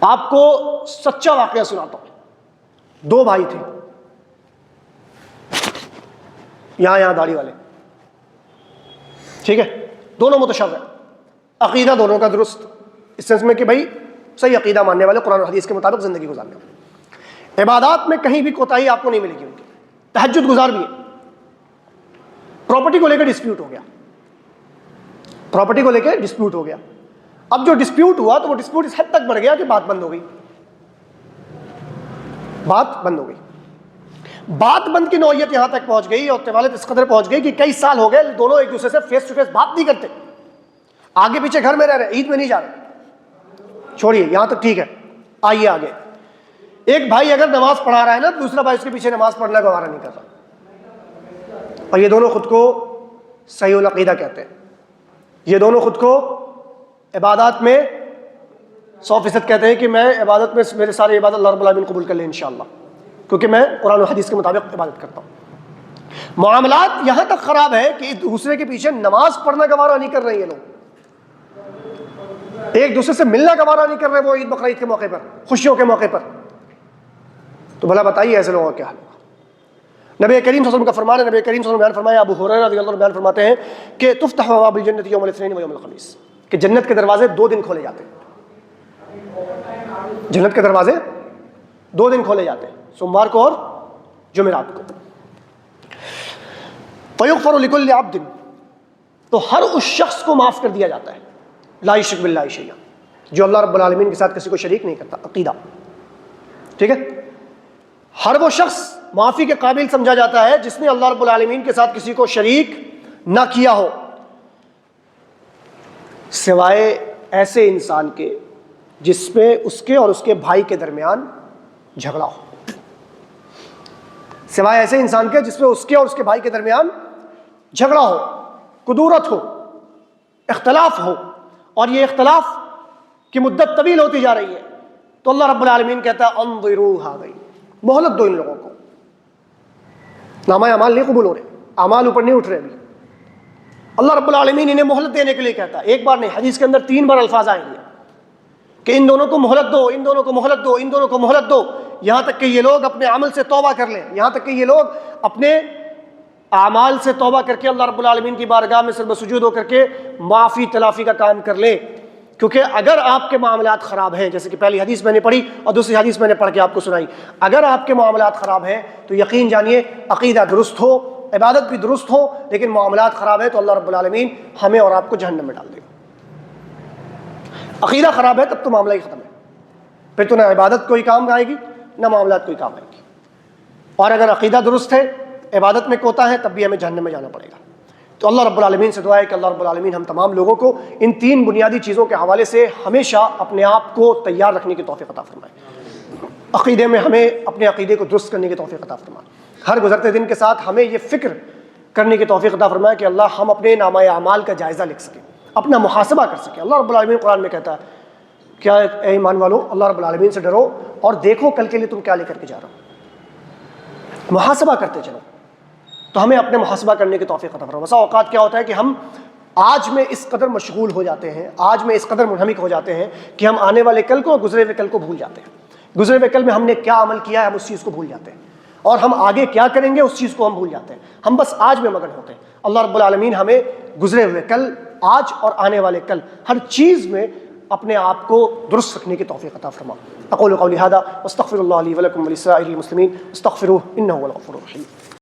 آپ کو سچا واقعہ سناتا ہوں، دو بھائی تھے، یہاں داڑھی والے، ٹھیک ہے، دونوں متشابہ، عقیدہ دونوں کا درست، اس سینس میں کہ بھائی صحیح عقیدہ ماننے والے، قرآن و حدیث کے مطابق زندگی گزارنے والے، عبادات میں کہیں بھی کوتاہی آپ کو نہیں ملے گی ان کی، تہجد گزار بھی ہے۔ پراپرٹی کو لے کے ڈسپیوٹ ہو گیا، پراپرٹی کو لے کے ڈسپیوٹ ہو گیا۔ اب جو ڈسپیوٹ ہوا تو وہ ڈسپیوٹ اس حد تک بڑھ گیا کہ بات بند ہو گئی، بات بند ہو گئی، بات بند کی نوعیت یہاں تک پہنچ گئی اور طوالت اس قدر پہنچ گئی کہ کئی سال ہو گئے دونوں ایک دوسرے سے فیس ٹو فیس بات نہیں کرتے، آگے پیچھے گھر میں رہ رہے، عید میں نہیں جا رہے، چھوڑیے یہاں تک ٹھیک ہے، آئیے آگے۔ ایک بھائی اگر نماز پڑھا رہا ہے نا، دوسرا بھائی اس کے پیچھے نماز پڑھنا گوارا نہیں کر رہا، اور یہ دونوں خود کو صحیح العقیدہ کہتے ہیں، یہ دونوں خود کو عبادات میں 100% کہتے ہیں کہ میں عبادت میں میرے سارے عبادت اللہ رب العالمین قبول کر لیں انشاءاللہ، کیونکہ میں قرآن و حدیث کے مطابق عبادت کرتا ہوں۔ معاملات یہاں تک خراب ہے کہ ایک دوسرے کے پیچھے نماز پڑھنا گوارا نہیں کر رہے ہیں یہ لوگ، ایک دوسرے سے ملنا گوارا نہیں کر رہے وہ عید بقرعید کے موقع پر، خوشیوں کے موقع پر۔ تو بھلا بتائیے ایسے لوگوں کا کیا حال ہوگا؟ نبی کریم صلی اللہ علیہ وسلم کا فرمان ہے، نبی کریم صلی اللہ علیہ وسلم بیان فرمایا، ابو ہریرہ رضی اللہ عنہ بیان فرماتے ہیں کہ تفتح ابواب الجنۃ یوم الاثنین و یوم الخمیس، کہ جنت کے دروازے 2 دن کھولے جاتے ہیں، جنت کے دروازے 2 دن کھولے جاتے ہیں، سوموار کو اور جمعرات کو۔ فیغفر لکل عبد، تو ہر اس شخص کو معاف کر دیا جاتا ہے، لا یشرک باللہ شیئا، جو اللہ رب العالمین کے ساتھ کسی کو شریک نہیں کرتا، عقیدہ، ٹھیک ہے۔ ہر وہ شخص معافی کے قابل سمجھا جاتا ہے جس نے اللہ رب العالمین کے ساتھ کسی کو شریک نہ کیا ہو، سوائے ایسے انسان کے جس میں اس کے اور اس کے بھائی کے درمیان جھگڑا ہو، سوائے ایسے انسان کے جس میں اس کے اور اس کے بھائی کے درمیان جھگڑا ہو، کدورت ہو، اختلاف ہو، اور یہ اختلاف کی مدت طویل ہوتی جا رہی ہے، تو اللہ رب العالمین کہتا ہے انظروا هذین، مہلت دو ان لوگوں کو، نامہ اعمال نہیں قبول ہو رہے، اعمال اوپر نہیں اٹھ رہے ابھی، اللہ رب العالمین انہیں مہلت دینے کے لیے کہتا ہے، ایک بار نہیں، حدیث کے اندر 3 بار الفاظ آئیں گے کہ ان دونوں کو مہلت دو، ان دونوں کو مہلت دو، ان دونوں کو مہلت دو، یہاں تک کہ یہ لوگ اپنے عمل سے توبہ کر لیں، یہاں تک کہ یہ لوگ اپنے اعمال سے توبہ کر کے اللہ رب العالمین کی بارگاہ میں سر سجود ہو کر کے معافی تلافی کا کام کر لیں۔ کیونکہ اگر آپ کے معاملات خراب ہیں، جیسے کہ پہلی حدیث میں نے پڑھی اور دوسری حدیث میں نے پڑھ کے آپ کو سنائی، اگر آپ کے معاملات خراب ہیں تو یقین جانیے عقیدہ درست ہو، عبادت بھی درست ہو، لیکن معاملات خراب ہے تو اللہ رب العالمین ہمیں اور آپ کو جہنم میں ڈال دے گا۔ عقیدہ خراب ہے تب تو معاملہ ہی ختم ہے، پھر تو نہ عبادت کوئی کام آئے گی نہ معاملات کوئی کام آئے گی، اور اگر عقیدہ درست ہے، عبادت میں کوتا ہے، تب بھی ہمیں جہنم میں جانا پڑے گا۔ تو اللہ رب العالمین سے دعا ہے کہ اللہ رب العالمین ہم تمام لوگوں کو ان 3 بنیادی چیزوں کے حوالے سے ہمیشہ اپنے آپ کو تیار رکھنے کی توفیق عطا فرمائے، عقیدے میں ہمیں اپنے عقیدے کو درست کرنے کی توفیق عطا فرمائے، ہر گزرتے دن کے ساتھ ہمیں یہ فکر کرنے کی توفیق عطا فرمائے کہ اللہ ہم اپنے نامہ اعمال کا جائزہ لکھ سکیں، اپنا محاسبہ کر سکیں۔ اللہ رب العالمین قرآن میں کہتا ہے کیا اے ایمان والو، اللہ رب العالمین سے ڈرو اور دیکھو کل کے لیے تم کیا لے کر کے جا رہے ہو، محاسبہ کرتے چلو، تو ہمیں اپنے محاسبہ کرنے کی توفیق عطا فرمائے۔ بسا اوقات کیا ہوتا ہے کہ ہم آج میں اس قدر مشغول ہو جاتے ہیں، آج میں اس قدر منہمک ہو جاتے ہیں کہ ہم آنے والے کل کو اور گزرے ہوئے کل کو بھول جاتے ہیں، گزرے ہوئے کل میں ہم نے کیا عمل کیا ہے ہم اس چیز کو بھول جاتے ہیں، اور ہم آگے کیا کریں گے اس چیز کو ہم بھول جاتے ہیں، ہم بس آج میں مگن ہوتے ہیں۔ اللہ رب العالمین ہمیں گزرے ہوئے کل، آج اور آنے والے کل ہر چیز میں اپنے آپ کو درست رکھنے کی توفیق عطا فرما۔ اقول قولی ھذا واستغفر اللہ لی ولکم ولسائر المسلمین استغفروہ انہ هو الغفور الرحیم۔